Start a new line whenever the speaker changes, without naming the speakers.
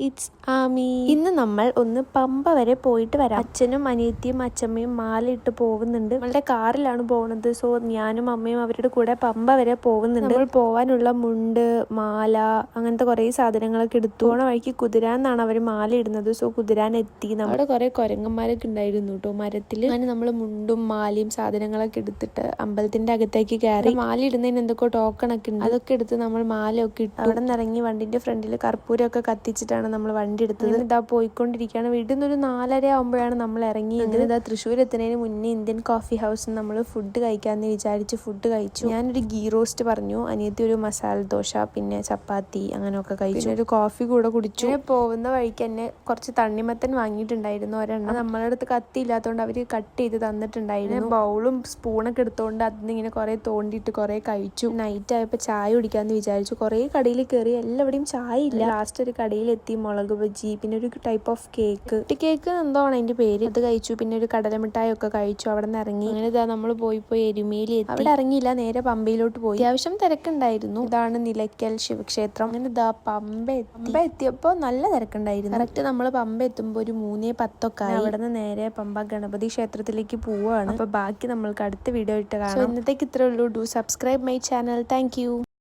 It's Ami. ഇന്ന് നമ്മൾ ഒന്ന് പമ്പ വരെ പോയിട്ട് വരാം. അച്ഛനും അനിയത്തിയും അച്ഛമ്മയും മാല ഇട്ട് പോകുന്നുണ്ട്. നമ്മളുടെ കാറിലാണ് പോകുന്നത്. സോ ഞാനും അമ്മയും അവരുടെ കൂടെ പമ്പ വരെ പോകുന്നുണ്ട്. നമ്മൾ പോവാനുള്ള മുണ്ട്, മാല, അങ്ങനത്തെ കുറേ സാധനങ്ങളൊക്കെ എടുത്തു. പോണ വഴിക്ക് കുതിരാന്നാണ് അവർ മാല ഇടുന്നത്. സോ കുതിരാൻ എത്തി. അവിടെ കുറെ കുരങ്ങന്മാരൊക്കെ ഉണ്ടായിരുന്നു കേട്ടോ മരത്തിൽ. അങ്ങനെ നമ്മൾ മുണ്ടും മാലയും സാധനങ്ങളൊക്കെ എടുത്തിട്ട് അമ്പലത്തിന്റെ അകത്തേക്ക് കയറി. മാല ഇടുന്നതിന് എന്തൊക്കെ ടോക്കൺ ഒക്കെ ഉണ്ട്. അതൊക്കെ എടുത്ത് നമ്മൾ മാലയൊക്കെ ഇട്ടു. അവിടെ നിന്ന് ഇറങ്ങി വണ്ടിന്റെ ഫ്രണ്ടിൽ കർപ്പൂരമൊക്കെ കത്തിച്ചിട്ടാണ് നമ്മൾ വണ്ടി എടുത്തത്. ഇതാ പോയിക്കൊണ്ടിരിക്കുകയാണ്. വീട്ടിൽ നിന്ന് ഒരു 4:30 ആകുമ്പോഴാണ് നമ്മൾ ഇറങ്ങിയത്. ഇതാ തൃശ്ശൂർ എത്തുന്നതിന് മുന്നേ ഇന്ത്യൻ കോഫി ഹൗസിൽ നമ്മൾ ഫുഡ് കഴിക്കാമെന്ന് വിചാരിച്ച് ഫുഡ് കഴിച്ചു. ഞാനൊരു ഗീ റോസ്റ്റ് പറഞ്ഞു, അനിയത്തി ഒരു മസാല ദോശ, പിന്നെ ചപ്പാത്തി അങ്ങനെയൊക്കെ കഴിച്ചു. പിന്നെ ഒരു കോഫി കൂടെ കുടിച്ചു. പോകുന്ന വഴിക്ക് തന്നെ കുറച്ച് തണ്ണിമത്തൻ വാങ്ങിയിട്ടുണ്ടായിരുന്നു ഒരെണ്ണം. നമ്മളുടെ അടുത്ത് കത്തി ഇല്ലാത്തതുകൊണ്ട് അവർ കട്ട് ചെയ്ത് തന്നിട്ടുണ്ടായിരുന്നു. ബൗളും സ്പൂണൊക്കെ എടുത്തുകൊണ്ട് അതിന് ഇങ്ങനെ കുറെ തോണ്ടിയിട്ട് കുറെ കഴിച്ചു. നൈറ്റ് ആയപ്പോൾ ചായ കുടിക്കാമെന്ന് വിചാരിച്ചു. കുറേ കടയിൽ കയറി, എല്ലാവിടെയും ചായ ഇല്ല. ലാസ്റ്റ് ഒരു കടയിലെത്തി. മുളക് ബജി, പിന്നെ ഒരു ടൈപ്പ് ഓഫ് കേക്ക്, കേക്ക് എന്താണ് അതിന്റെ പേര്, അത് കഴിച്ചു. പിന്നെ ഒരു കടലമിഠായി ഒക്കെ കഴിച്ചു. അവിടെ നിന്ന് ഇറങ്ങി. അങ്ങനെ ഇതാ നമ്മൾ പോയി എരുമേലി എത്തി. അവിടെ ഇറങ്ങിയില്ല, നേരെ പമ്പയിലോട്ട് പോയി. അത്യാവശ്യം തിരക്കുണ്ടായിരുന്നു. ഇതാണ് നിലയ്ക്കൽ ശിവക്ഷേത്രം. അങ്ങനെ ഇതാ പമ്പ എത്തിയപ്പോൾ നല്ല തിരക്കുണ്ടായിരുന്നു. കറക്റ്റ് നമ്മൾ പമ്പ എത്തുമ്പോൾ ഒരു 3:10 ഒക്കെ ആയി. അവിടെ നിന്ന് നേരെ പമ്പ ഗണപതി ക്ഷേത്രത്തിലേക്ക് പോവുകയാണ്. അപ്പൊ ബാക്കി നമ്മൾക്ക് അടുത്ത വീഡിയോ ഇട്ട് കാണാം. ഇന്നത്തേക്ക് ഇത്രേ ഉള്ളൂ. Do subscribe my channel. Thank you.